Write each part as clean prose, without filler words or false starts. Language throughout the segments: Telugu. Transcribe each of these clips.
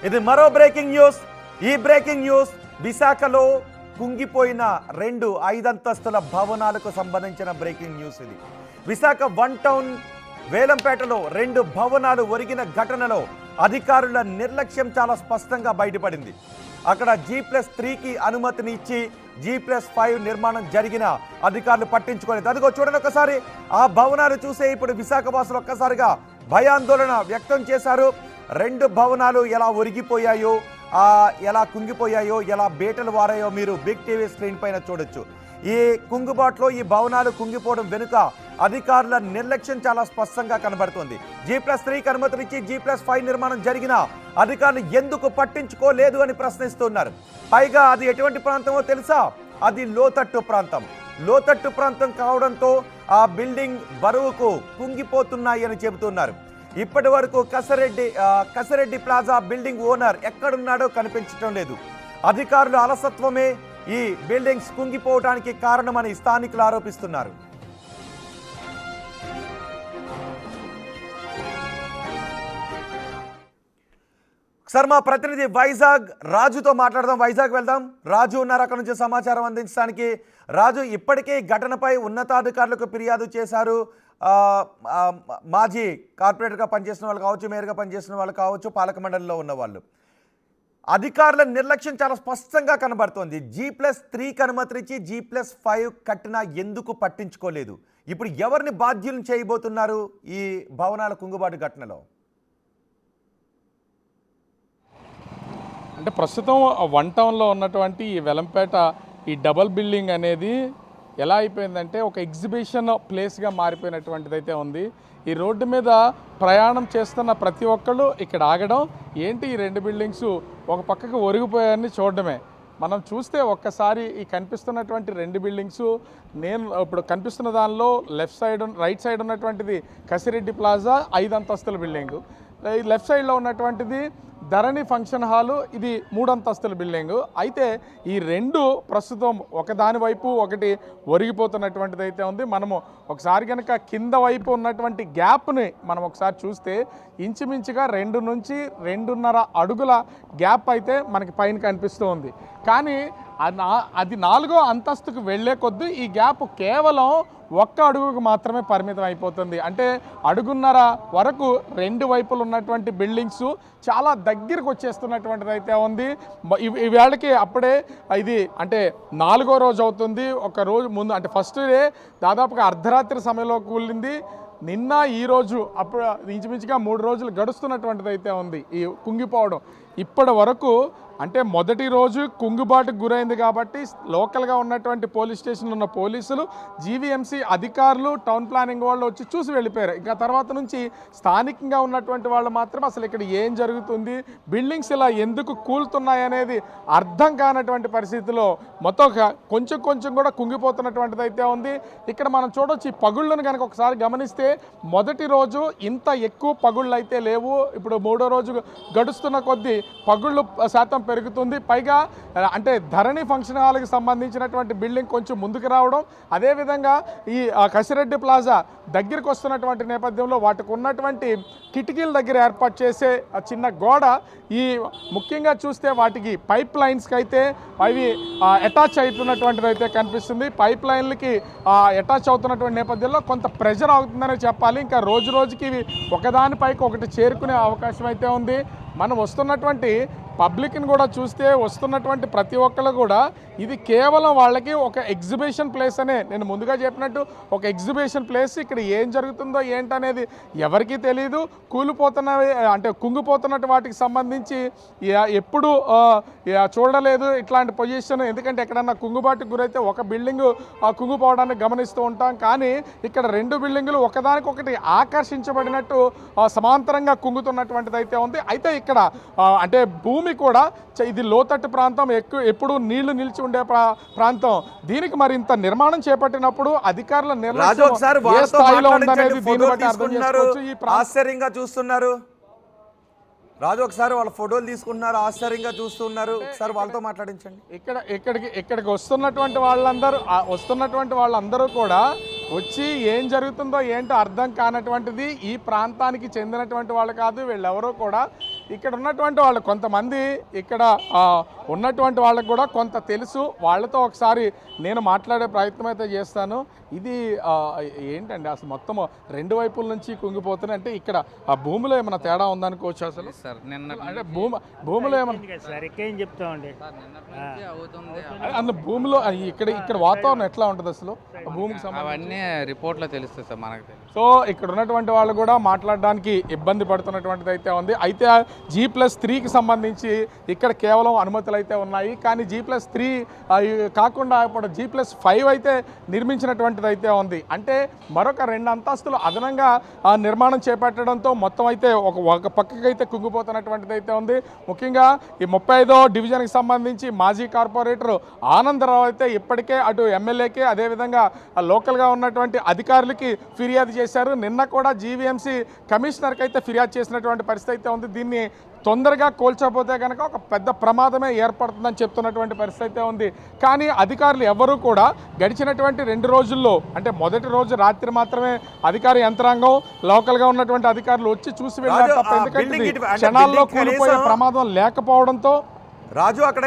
ఇది మరో బ్రేకింగ్ న్యూస్. ఈ బ్రేకింగ్ న్యూస్ విశాఖలో కుంగిపోయిన 2 5 భవనాలకు సంబంధించిన బ్రేకింగ్ న్యూస్. ఇది విశాఖ 1 టౌన్ వేలంపేటలో 2 భవనాలు ఒరిగిన ఘటనలో అధికారుల నిర్లక్ష్యం చాలా స్పష్టంగా బయటపడింది. అక్కడ G+3కి అనుమతిని ఇచ్చి G+5 నిర్మాణం జరిగిన అధికారులు పట్టించుకోలేదు. అదిగో చూడండి ఒకసారి ఆ భవనాలు చూసే ఇప్పుడు విశాఖ వాసులు ఒక్కసారిగా భయాందోళన వ్యక్తం చేశారు. 2 భవనాలు ఎలా ఒరిగిపోయాయో, ఎలా కుంగిపోయాయో, ఎలా బేటలు వారాయో మీరు బిగ్ టీవీ స్క్రీన్ పైన చూడొచ్చు. ఈ కుంగుబాటులో ఈ భవనాలు కుంగిపోవడం వెనుక అధికారుల నిర్లక్ష్యం చాలా స్పష్టంగా కనబడుతుంది. G+3కి అనుమతినిచ్చి G+5 నిర్మాణం జరిగిన అధికారులు ఎందుకు పట్టించుకోలేదు అని ప్రశ్నిస్తున్నారు. పైగా అది ఎటువంటి ప్రాంతమో తెలుసా? అది లోతట్టు ప్రాంతం. లోతట్టు ప్రాంతం కావడంతో ఆ బిల్డింగ్ బరువుకు కుంగిపోతున్నాయి అని చెబుతున్నారు. ఇప్పటి వరకు కసిరెడ్డి ప్లాజా బిల్డింగ్ ఓనర్ ఎక్కడున్నాడో కనిపించడం లేదు. అధికారుల అలసత్వమే ఈ బిల్డింగ్స్ కుంగిపోవడానికి కారణమని స్థానికులు ఆరోపిస్తున్నారు. సార్, మా ప్రతినిధి వైజాగ్ రాజుతో మాట్లాడదాం. వైజాగ్ వెళ్దాం. రాజు ఉన్నారు అక్కడ నుంచి సమాచారం అందించడానికి. రాజు, ఇప్పటికే ఘటనపై ఉన్నతాధికారులకు ఫిర్యాదు చేశారు. మాజీ కార్పొరేటర్గా పనిచేసిన వాళ్ళు కావచ్చు, మేయర్గా పనిచేసిన వాళ్ళు కావచ్చు, పాలక మండలిలో ఉన్న వాళ్ళు. అధికారుల నిర్లక్ష్యం చాలా స్పష్టంగా కనబడుతోంది. G+3కి అనుమతించి G+5 కట్టినా ఎందుకు పట్టించుకోలేదు? ఇప్పుడు ఎవరిని బాధ్యులను చేయబోతున్నారు ఈ భవనాల కుంగుబాటు ఘటనలో? అంటే ప్రస్తుతం 1 టౌన్లో ఉన్నటువంటి ఈ వెలంపేట ఈ డబల్ బిల్డింగ్ అనేది ఎలా అయిపోయిందంటే ఒక ఎగ్జిబిషన్ ప్లేస్గా మారిపోయినటువంటిది అయితే ఉంది. ఈ రోడ్డు మీద ప్రయాణం చేస్తున్న ప్రతి ఒక్కళ్ళు ఇక్కడ ఆగడం, ఏంటి ఈ 2 బిల్డింగ్స్ ఒక పక్కకు ఒరిగిపోయాయని చూడడమే. మనం చూస్తే ఒక్కసారి ఈ కనిపిస్తున్నటువంటి 2 బిల్డింగ్స్, నేను ఇప్పుడు కనిపిస్తున్న దానిలో రైట్ సైడ్ ఉన్నటువంటిది కసిరెడ్డి ప్లాజా 5 అంతస్తుల బిల్డింగు, లెఫ్ట్ సైడ్లో ఉన్నటువంటిది ధరణి ఫంక్షన్ హాలు, ఇది 3 అంతస్తుల బిల్డింగు. అయితే ఈ 2 ప్రస్తుతం ఒకదాని వైపు ఒకటి ఒరిగిపోతున్నటువంటిది అయితే ఉంది. మనము ఒకసారి కనుక కింద వైపు ఉన్నటువంటి గ్యాప్ని మనం ఒకసారి చూస్తే ఇంచుమించుగా 2 నుంచి 2.5 అడుగుల గ్యాప్ అయితే మనకి పైన కనిపిస్తూ ఉంది. కానీ అది 4వ అంతస్తుకు వెళ్ళే కొద్దీ ఈ గ్యాప్ కేవలం 1 అడుగుకు మాత్రమే పరిమితం అయిపోతుంది. అంటే 1.5 వరకు 2 వైపులు ఉన్నటువంటి బిల్డింగ్స్ చాలా దగ్గరకు వచ్చేస్తున్నటువంటిది అయితే ఉంది. ఈవేళకి అప్పుడే ఇది అంటే 4వ రోజు అవుతుంది. ఒక రోజు ముందు అంటే ఫస్ట్ డే దాదాపుగా అర్ధరాత్రి సమయంలో కూలింది. నిన్న ఈరోజు అప్పుడు ఇంచుమించుగా 3 రోజులు గడుస్తున్నటువంటిది అయితే ఉంది ఈ కుంగిపోవడం. ఇప్పటి వరకు అంటే మొదటి రోజు కుంగుబాటుకు గురైంది కాబట్టి లోకల్గా ఉన్నటువంటి పోలీస్ స్టేషన్లో ఉన్న పోలీసులు, జీవీఎంసీ అధికారులు, టౌన్ ప్లానింగ్ వాళ్ళు వచ్చి చూసి వెళ్ళిపోయారు. ఇంకా తర్వాత నుంచి స్థానికంగా ఉన్నటువంటి వాళ్ళు మాత్రం అసలు ఇక్కడ ఏం జరుగుతుంది, బిల్డింగ్స్ ఇలా ఎందుకు కూలుతున్నాయి అనేది అర్థం కానటువంటి పరిస్థితిలో మొత్తం కొంచెం కొంచెం కూడా కుంగిపోతున్నటువంటిది అయితే ఉంది. ఇక్కడ మనం చూడవచ్చు ఈ పగుళ్ళను కనుక ఒకసారి గమనిస్తే మొదటి రోజు ఇంత ఎక్కువ పగుళ్ళు అయితే లేవు. ఇప్పుడు 3వ రోజు గడుస్తున్న కొద్దీ పగుళ్ళు శాతం పెరుగుతుంది. పైగా అంటే ధరణి ఫంక్షన్ హాల్కి సంబంధించినటువంటి బిల్డింగ్ కొంచెం ముందుకు రావడం, అదేవిధంగా ఈ కసిరెడ్డి ప్లాజా దగ్గరికి వస్తున్నటువంటి నేపథ్యంలో వాటికి ఉన్నటువంటి కిటికీల దగ్గర ఏర్పాటు చేసే చిన్న గోడ, ఈ ముఖ్యంగా చూస్తే వాటికి పైప్ లైన్స్కి అయితే అవి అటాచ్ అవుతున్నటువంటిది అయితే కనిపిస్తుంది. పైప్ లైన్లకి అటాచ్ అవుతున్నటువంటి నేపథ్యంలో కొంత ప్రెషర్ అవుతుందని చెప్పాలి. ఇంకా రోజు రోజుకి ఇవి ఒకదానిపైకి ఒకటి చేరుకునే అవకాశం అయితే ఉంది. మనం వస్తున్నటువంటి పబ్లిక్ని కూడా చూస్తే వస్తున్నటువంటి ప్రతి ఒక్కరు కూడా ఇది కేవలం వాళ్ళకి ఒక ఎగ్జిబిషన్ ప్లేస్ అనే, నేను ముందుగా చెప్పినట్టు ఒక ఎగ్జిబిషన్ ప్లేస్. ఇక్కడ ఏం జరుగుతుందో ఏంటనేది ఎవరికీ తెలియదు. కూలిపోతున్నవి అంటే కుంగిపోతున్నట్టు వాటికి సంబంధించి ఎప్పుడు చూడలేదు ఇట్లాంటి పొజిషన్. ఎందుకంటే ఎక్కడన్నా కుంగుబాటుకు గురైతే ఒక బిల్డింగు కుంగిపోవడాన్ని గమనిస్తూ ఉంటాం. కానీ ఇక్కడ 2 బిల్డింగులు ఒకదానికొకటి ఆకర్షించబడినట్టు సమాంతరంగా కుంగుతున్నటువంటిది అయితే ఉంది. అయితే ఇక్కడ అంటే భూమి కూడా ఇది లోతట్టు ప్రాంతం, ఎప్పుడు నీళ్లు నిలిచి ఉండే ప్రాంతం. దీనికి మరి ఇంత నిర్మాణం చేపట్టినప్పుడు అధికారుల నిర్లక్ష్యం ఏ స్థాయిలో ఉందనేది దీన్ని బట్టి అర్థం చేసుకోవచ్చు. ఆశ్చర్యంగా చూస్తున్నారు రాజు, ఒకసారి వాళ్ళ ఫోటోలు తీసుకుంటున్నారు, ఆశ్చర్యంగా చూస్తున్నారు. ఒకసారి వాళ్ళతో మాట్లాడించండి. ఇక్కడికి వస్తున్నటువంటి వాళ్ళందరూ కూడా వచ్చి ఏం జరుగుతుందో ఏంటో అర్థం కానటువంటిది. ఈ ప్రాంతానికి చెందినటువంటి వాళ్ళు కాదు వీళ్ళెవరూ కూడా. ఇక్కడ ఉన్నటువంటి వాళ్ళు కొంతమంది ఇక్కడ ఉన్నటువంటి వాళ్ళకి కూడా కొంత తెలుసు. వాళ్ళతో ఒకసారి నేను మాట్లాడే ప్రయత్నం అయితే చేస్తాను. ఇది ఏంటండి అసలు మొత్తం రెండు వైపుల నుంచి కుంగిపోతున్నాయి అంటే ఇక్కడ ఆ భూమిలో ఏమైనా తేడా ఉందనుకోవచ్చు అసలు సార్ నిన్న అంటే భూమిలో ఏమైనా సార్ ఎక్కేం చెప్తామండి అందులో భూమిలో ఇక్కడ వాతావరణం ఎట్లా ఉంటుంది అసలు భూమికి సంబంధించి అవన్నీ రిపోర్ట్లో తెలుస్తాయి సార్ మనకు తెలుసు. సో ఇక్కడ ఉన్నటువంటి వాళ్ళు కూడా మాట్లాడడానికి ఇబ్బంది పడుతున్నటువంటిది అయితే ఉంది. అయితే G+3కి సంబంధించి ఇక్కడ కేవలం అనుమతులు అయితే ఉన్నాయి. కానీ G+3 కాకుండా ఇప్పుడు G+5 అయితే నిర్మించినటువంటిది అయితే ఉంది. అంటే మరొక 2 అంతస్తులు అదనంగా నిర్మాణం చేపట్టడంతో మొత్తం అయితే ఒక పక్కకి అయితే కుంగిపోతున్నటువంటిది అయితే ఉంది. ముఖ్యంగా ఈ 35వ డివిజన్కి సంబంధించి మాజీ కార్పొరేటర్ ఆనందరావు అయితే ఇప్పటికే అటు ఎమ్మెల్యేకి అదేవిధంగా లోకల్గా ఉన్నటువంటి అధికారులకి ఫిర్యాదు చేశారు. నిన్న కూడా జీవీఎంసీ కమిషనర్కి అయితే ఫిర్యాదు చేసినటువంటి పరిస్థితి అయితే ఉంది. దీన్ని తొందరగా కోల్చకపోతే కనుక ఒక పెద్ద ప్రమాదమే ఏర్పడుతుందని చెప్తున్నటువంటి పరిస్థితి అయితే ఉంది. కానీ అధికారులు ఎవరూ కూడా గడిచినటువంటి 2 రోజుల్లో అంటే మొదటి రోజు రాత్రి మాత్రమే అధికార యంత్రాంగం లోకల్గా ఉన్నటువంటి అధికారులు వచ్చి చూసి వెళ్ళారు తప్ప ఎందుకంటే క్షణాల్లో కూలిపోయే ప్రమాదం లేకపోవడంతో రాజు అక్కడ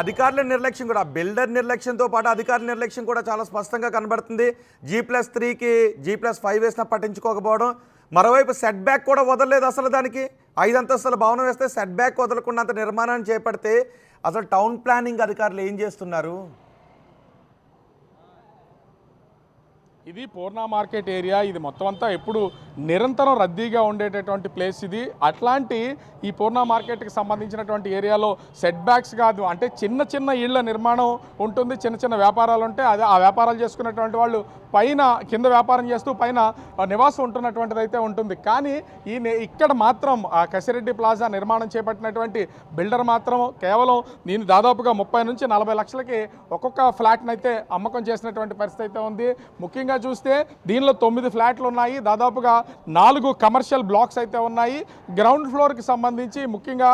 అధికారుల నిర్లక్ష్యం కూడా బిల్డర్ నిర్లక్ష్యంతో పాటు అధికారుల నిర్లక్ష్యం కూడా చాలా స్పష్టంగా కనబడుతుంది. G+3కి G+5 వేసినా పట్టించుకోకపోవడం, మరోవైపు సెట్ బ్యాక్ కూడా వదలలేదు అసలు. దానికి 5 అంతస్తుల భవనం వేస్తే సెట్ బ్యాక్ వదలకుండా అంత నిర్మాణాన్ని చేపడితే అసలు టౌన్ ప్లానింగ్ అధికారులు ఏం చేస్తున్నారు? ఇది పూర్ణ మార్కెట్ ఏరియా. ఇది మొత్తం అంతా ఎప్పుడు నిరంతరం రద్దీగా ఉండేటటువంటి ప్లేస్ ఇది. అట్లాంటి ఈ పూర్ణ మార్కెట్కి సంబంధించినటువంటి ఏరియాలో సెట్ బ్యాక్స్ కాదు అంటే చిన్న చిన్న ఇళ్ల నిర్మాణం ఉంటుంది. చిన్న చిన్న వ్యాపారాలు ఉంటాయి. అదే ఆ వ్యాపారాలు చేసుకున్నటువంటి వాళ్ళు పైన కింద వ్యాపారం చేస్తూ పైన నివాసం ఉంటున్నటువంటిది అయితే ఉంటుంది. కానీ ఇక్కడ మాత్రం కసిరెడ్డి ప్లాజా నిర్మాణం చేపట్టినటువంటి బిల్డర్ మాత్రం కేవలం దీన్ని దాదాపుగా 30 నుంచి 40 లక్షలకి ఒక్కొక్క ఫ్లాట్ని అయితే అమ్మకం చేసినటువంటి పరిస్థితి అయితే ఉంది. ముఖ్యంగా చూస్తే దీనిలో 9 ఫ్లాట్లు ఉన్నాయి. దాదాపుగా 4 కమర్షియల్ బ్లాక్స్ అయితే ఉన్నాయి. గ్రౌండ్ ఫ్లోర్కి సంబంధించి ముఖ్యంగా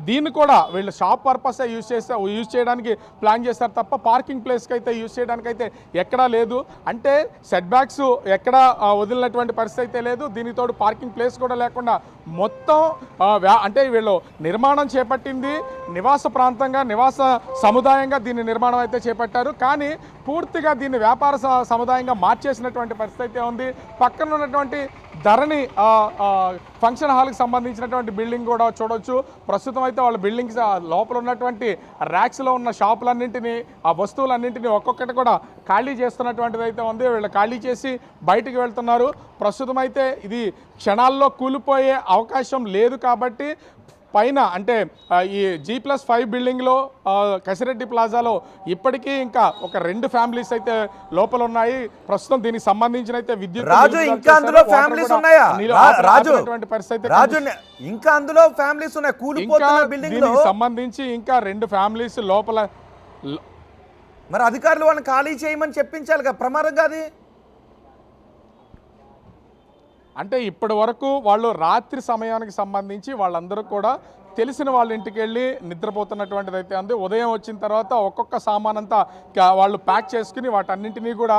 దీన్ని కూడా వీళ్ళు షాప్ పర్పస్ యూజ్ చేయడానికి ప్లాన్ చేస్తారు తప్ప పార్కింగ్ ప్లేస్కి అయితే యూజ్ చేయడానికి అయితే ఎక్కడా లేదు. అంటే సెట్ బ్యాక్స్ ఎక్కడా వదిలినటువంటి పరిస్థితి అయితే లేదు. దీనికి తోడు పార్కింగ్ ప్లేస్ కూడా లేకుండా మొత్తం అంటే వీళ్ళు నిర్మాణం చేపట్టింది నివాస ప్రాంతంగా నివాస సముదాయంగా దీన్ని నిర్మాణం అయితే చేపట్టారు. కానీ పూర్తిగా దీన్ని వ్యాపార సముదాయంగా మార్చేసినటువంటి పరిస్థితి అయితే ఉంది. పక్కన ఉన్నటువంటి ధరణి ఫంక్షన్ హాల్కి సంబంధించినటువంటి బిల్డింగ్ కూడా చూడవచ్చు. ప్రస్తుతం అయితే వాళ్ళ బిల్డింగ్స్ లోపల ఉన్నటువంటి ర్యాక్స్లో ఉన్న షాపులన్నింటినీ ఆ వస్తువులన్నింటినీ ఒక్కొక్కటి కూడా ఖాళీ చేస్తున్నటువంటిది అయితే ఉంది. వీళ్ళు ఖాళీ చేసి బయటికి వెళ్తున్నారు. ప్రస్తుతం అయితే ఇది క్షణాల్లో కూలిపోయే అవకాశం లేదు. కాబట్టి పైన అంటే ఈ G+5 బిల్డింగ్లో కసిరెడ్డి ప్లాజాలో ఇప్పటికీ ఇంకా ఒక 2 ఫ్యామిలీస్ అయితే లోపల ఉన్నాయి. ప్రస్తుతం దీనికి సంబంధించిన అయితే విద్యుత్ రాజు ఇంకా అందులో ఫ్యామిలీస్ ఉన్నాయా? రాజు ఇంకా అందులో ఫ్యామిలీస్ ఉన్నాయి కూలిపోతున్న బిల్డింగ్ లో సంబంధించి ఇంకా 2 ఫ్యామిలీస్ లోపల. మరి అధికారులు వాళ్ళని ఖాళీ చేయమని చెప్పించాలి కదా, ప్రమాదం కాదు. అంటే ఇప్పటి వరకు వాళ్ళు రాత్రి సమయానికి సంబంధించి వాళ్ళందరూ కూడా తెలిసిన వాళ్ళ ఇంటికి వెళ్ళి నిద్రపోతున్నటువంటిది అయితే ఉంది. ఉదయం వచ్చిన తర్వాత ఒక్కొక్క సామాన్ అంతా వాళ్ళు ప్యాక్ చేసుకుని వాటన్నింటినీ కూడా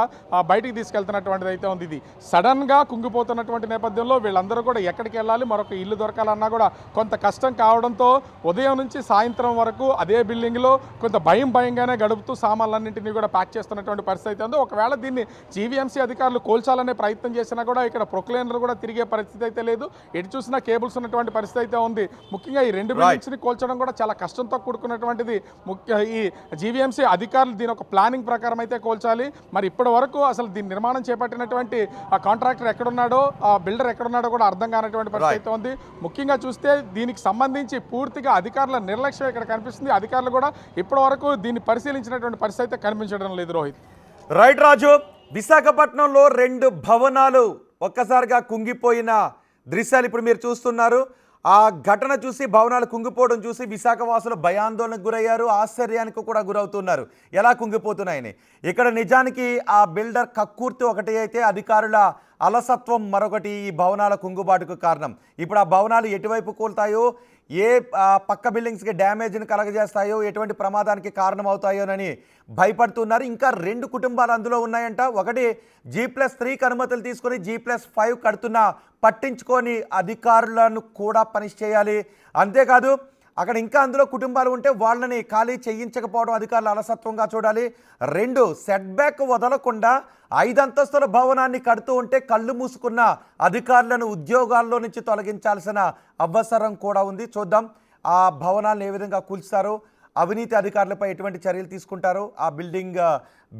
బయటికి తీసుకెళ్తున్నటువంటిది అయితే ఉంది. ఇది సడన్గా కుంగిపోతున్నటువంటి నేపథ్యంలో వీళ్ళందరూ కూడా ఎక్కడికి వెళ్ళాలి, మరొక ఇల్లు దొరకాలన్నా కూడా కొంత కష్టం కావడంతో ఉదయం నుంచి సాయంత్రం వరకు అదే బిల్డింగ్లో కొంత భయంగానే గడుపుతూ సామాన్లన్నింటినీ కూడా ప్యాక్ చేస్తున్నటువంటి పరిస్థితి అయితే ఉంది. ఒకవేళ దీన్ని జీవీఎంసీ అధికారులు కోల్చాలనే ప్రయత్నం చేసినా కూడా ఇక్కడ ప్రొక్లైనర్ కూడా తిరిగే పరిస్థితి అయితే లేదు. ఎటు చూసినా కేబుల్స్ ఉన్నటువంటి పరిస్థితి అయితే ఉంది. ముఖ్యంగా ఈ 2 బిల్డింగ్స్ ని కోల్చడం కూడా చాలా కష్టంతో కూడుకున్నటువంటిది. ఈ జీవీఎంసీ అధికారులు దీని ఒక ప్లానింగ్ ప్రకారం అయితే కోల్చాలి. మరి ఇప్పటి వరకు అసలు దీని నిర్మాణం చేపట్టినటువంటి ఆ కాంట్రాక్టర్ ఎక్కడున్నాడో ఆ బిల్డర్ ఎక్కడున్నాడో కూడా అర్థం కానటువంటి పరిస్థితి అయితే ఉంది. ముఖ్యంగా చూస్తే దీనికి సంబంధించి పూర్తిగా అధికారుల నిర్లక్ష్యం ఇక్కడ కనిపిస్తుంది. అధికారులు కూడా ఇప్పటి వరకు దీన్ని పరిశీలించినటువంటి పరిస్థితి అయితే కనిపించడం లేదు. రోహిత్ రైట్ రాజు, విశాఖపట్నంలో 2 భవనాలు ఒక్కసారిగా కుంగిపోయిన దృశ్యాలు ఇప్పుడు మీరు చూస్తున్నారు. ఆ ఘటన చూసి భవనాలు కుంగిపోవడం చూసి విశాఖవాసులు భయాందోళనకు గురయ్యారు, ఆశ్చర్యానికి కూడా గురవుతున్నారు ఎలా కుంగిపోతున్నాయని. ఇక్కడ నిజానికి ఆ బిల్డర్ కక్కుర్తి ఒకటి అయితే అధికారుల అలసత్వం మరొకటి ఈ భవనాల కుంగుబాటుకు కారణం. ఇప్పుడు ఆ భవనాలు ఎటువైపు కూలుతాయో, ఏ పక్క బిల్డింగ్స్కి డ్యామేజ్ని కలగజేస్తాయో, ఎటువంటి ప్రమాదానికి కారణమవుతాయోనని భయపడుతున్నారు. ఇంకా 2 కుటుంబాలు అందులో ఉన్నాయంట. ఒకటి G+3కి అనుమతులు తీసుకొని G+5 కడుతున్నా పట్టించుకొని అధికారులను కూడా పనిష్ చేయాలి. అంతేకాదు అక్కడ ఇంకా అందులో కుటుంబాలు ఉంటే వాళ్ళని ఖాళీ చేయించకపోవడం అధికారులు అలసత్వంగా చూడాలి. 2 సెట్ బ్యాక్ వదలకుండా 5 అంతస్తుల భవనాన్ని కడుతూ ఉంటే కళ్ళు మూసుకున్న అధికారులను ఉద్యోగాల్లో నుంచి తొలగించాల్సిన అవసరం కూడా ఉంది. చూద్దాం ఆ భవనాలను ఏ విధంగా కూల్చారో, అవినీతి అధికారులపై ఎటువంటి చర్యలు తీసుకుంటారో, ఆ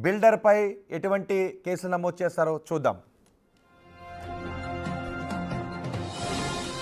బిల్డర్పై ఎటువంటి కేసులు నమోదు చేస్తారో చూద్దాం.